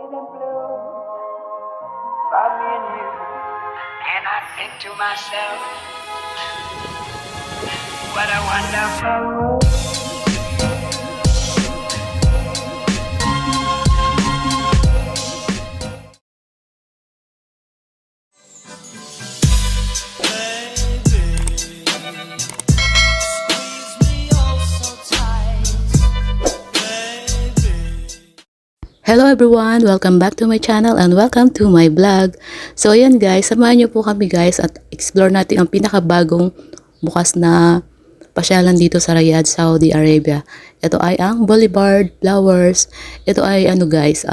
in blue for me and you. And I think to myself, what a wonderful world. Hello everyone! Welcome back to my channel and welcome to my vlog. So ayan guys, samahan niyo po kami guys at explore natin ang pinakabagong bukas na pasyalan dito sa Riyadh, Saudi Arabia. Ito ay ang Boulevard Flowers. Ito ay ano guys,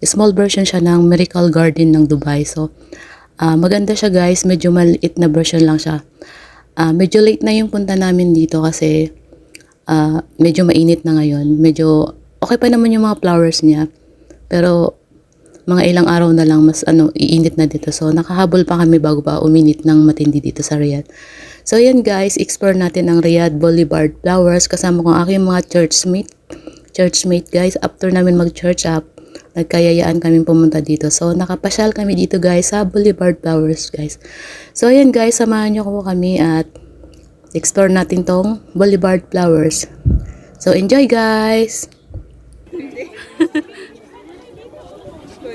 small version siya ng Miracle Garden ng Dubai. So maganda siya guys, medyo maliit na version lang siya. Medyo late na yung punta namin dito kasi medyo mainit na ngayon. Medyo okay pa naman yung mga flowers niya. Pero mga ilang araw na lang mas iinit na dito. So nakahabol pa kami bago pa uminit ng matindi dito sa Riyadh. So yan guys, explore natin ang Riyadh Boulevard Flowers kasama ko ang aking mga churchmate guys. After namin mag-church up, nagkayayaan kami pumunta dito. So nakapasyal kami dito guys sa Boulevard Flowers guys. So yan guys, samahan niyo ko kami at explore natin tong Boulevard Flowers. So enjoy guys!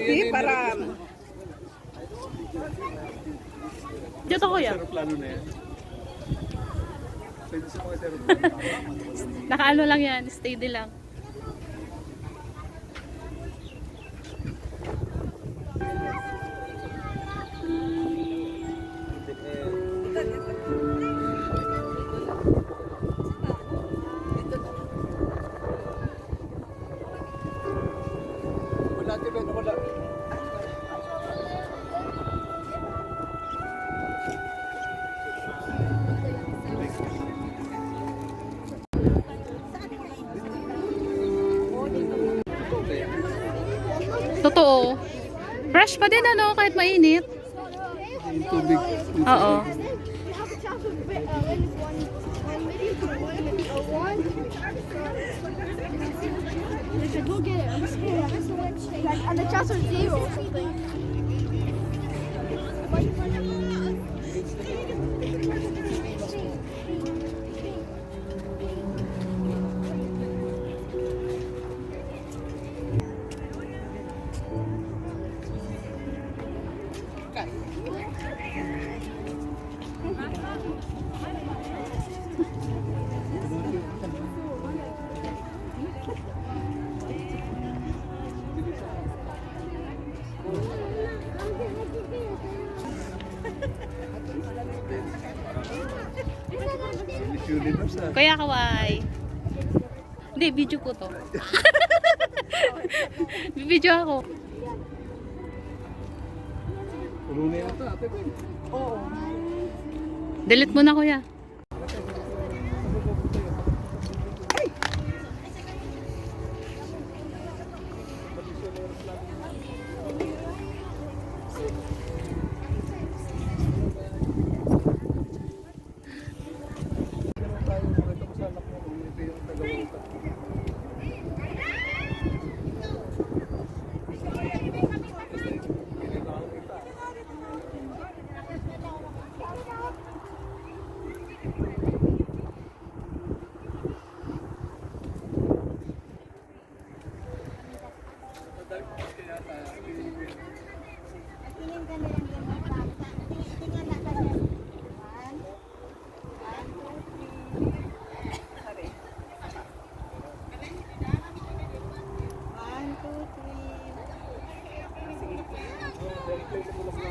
Hindi, para... Dito kuya. Aeroplano na yan. Pwede sa mga aeroplano. Nakaano lang yan, steady lang. Wala, Tibet, wala. Totoo. Fresh pa din ano, kahit mainit. Yung tubig. Oo. Go get it. I'm scared. And the chance are zero or something. Kuya Kawai. Hindi, video ko to. Video ako. Puno na yan ito, ate. Delete mo na kuya.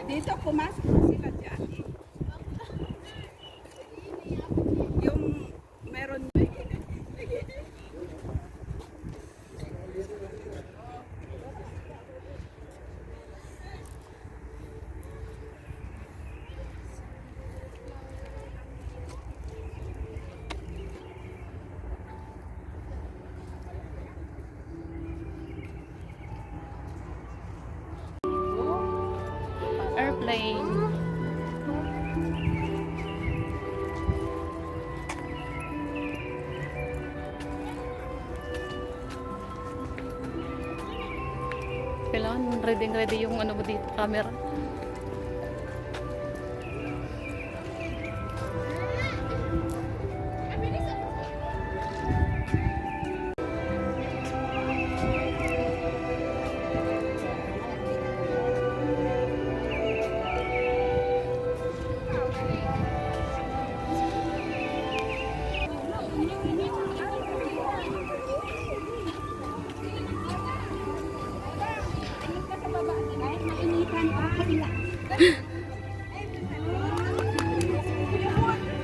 Dito, pumasok na sila dyan. Yung meron... Airplane. Kailangan ready yung ano mo dito, camera.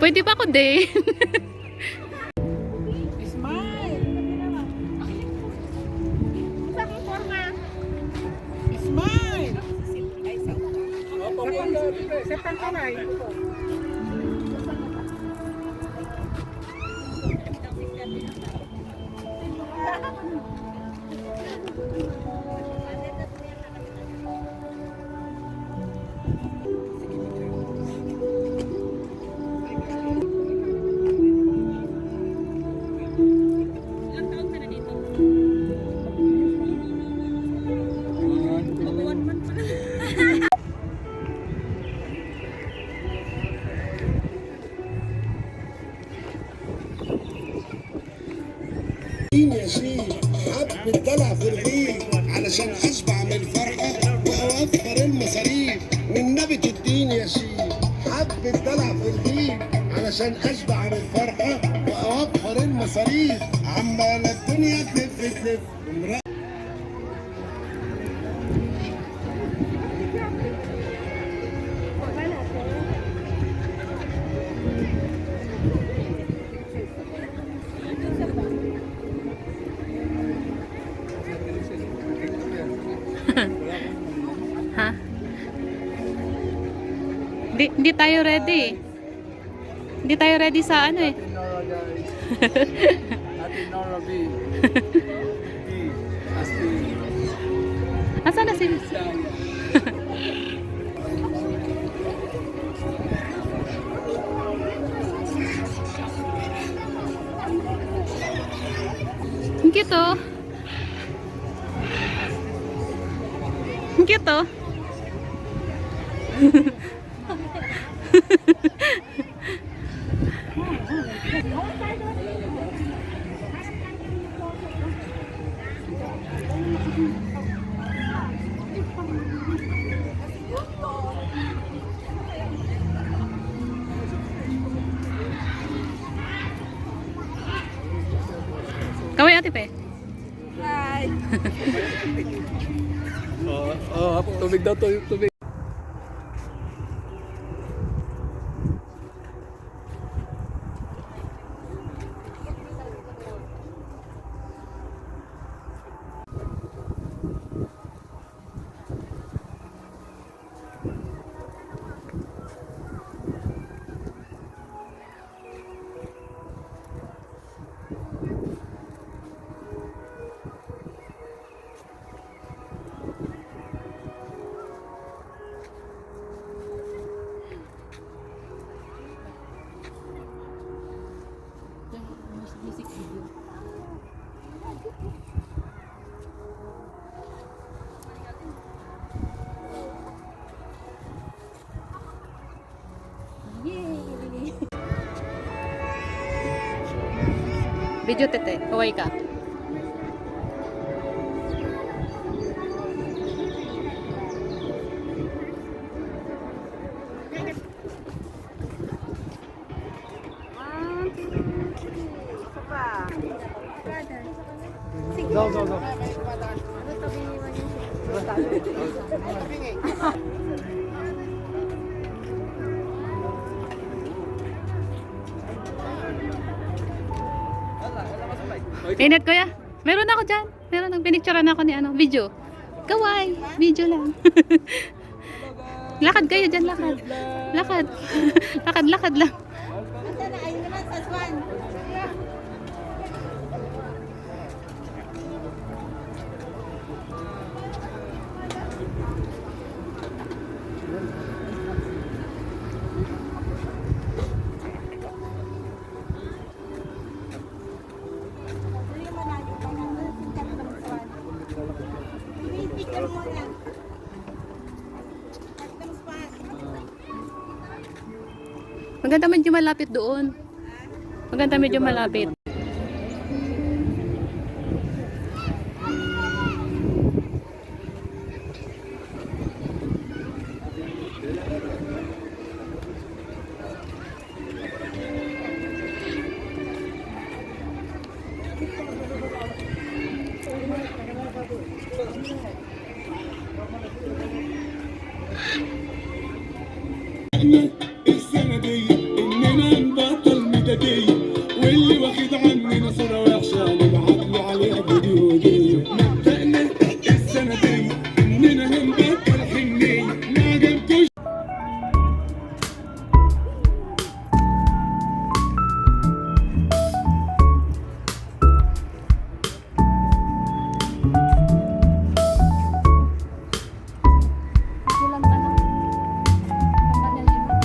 Pwede ba ako din? Smile! Smile! Sa pangkaray. يا شيخ حب الدلع في الرغيف علشان اشبع من الفرحه واوفر المصاريف والنبي تديني يا شيخ حب الدلع في الرغيف علشان اشبع من الفرحه واوفر المصاريف عمال الدنيا تلف تلف Ha? Hindi tayo ready. Hindi tayo ready sa ano eh. Ate Nora guys. Ate Nora B. B. Asti. Asan na sila? Sang. Ang cute oh. Ang cute oh. Kaway ate pe. Hi! Tubig daw, tubig. Video tete, kaway ka. Go. Init kuya. Meron ako dyan. Meron, nagpinicturean ako ni ano, video. Kaway, video lang. Lakad kayo dyan, lakad. Lakad. lakad lang. Maganda medyo malapit doon. Maganda medyo malapit. السنة دي إننا نبطل ميدادية واللي واخد عننا صورة وحشة نبعت له عليها فيديو هدية مبدأنا السنة دي إننا هنبطل حنية ما عجبكوش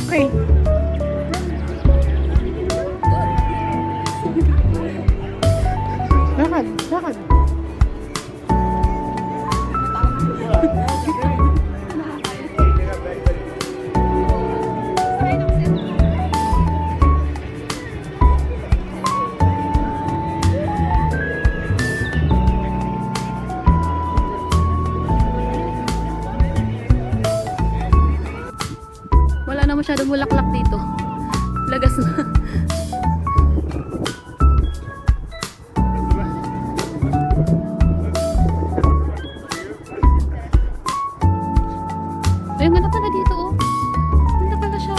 Okay. Lakad, lakad. Wala na masyadong bulaklak dito. Lagas na. Ayun, ganda pala dito, oh. Ganda pala siya.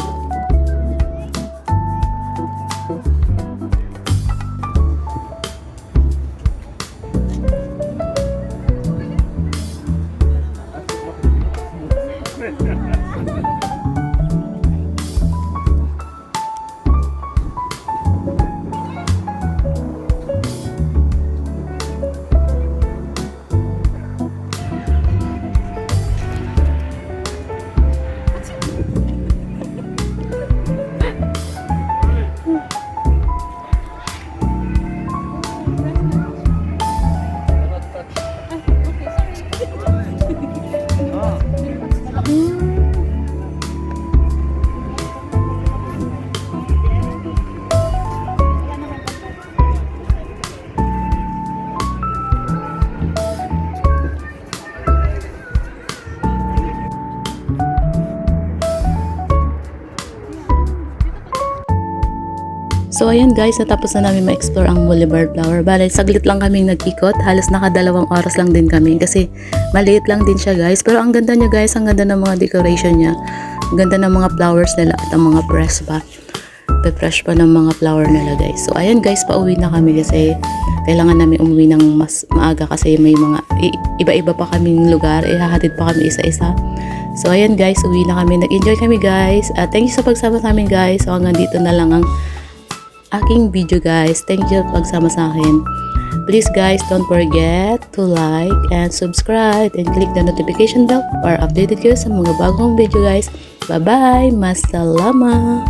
So ayan guys, natapos na namin ma-explore ang Boulevard Flower. Bale, saglit lang kaming nag-ikot. Halos nakadalawang oras lang din kami kasi maliit lang din siya guys. Pero ang ganda niya guys, ang ganda ng mga decoration niya. Ang ganda ng mga flowers nila at ang mga press pa. Pe-fresh pa ng mga flower nila guys. So ayan guys, pauwi na kami kasi kailangan namin umuwi ng mas maaga kasi may mga iba-iba pa kaming lugar. Ihahatid pa kami isa-isa. So ayan guys, uwi na kami. Nag-enjoy kami guys. Thank you sa pagsama sa amin guys. So hanggang dito na lang ang aking video guys. Thank you sa pagsama sa akin. Please guys, don't forget to like and subscribe and click the notification bell para updated kayo sa mga bagong video guys. Bye bye! Masalama!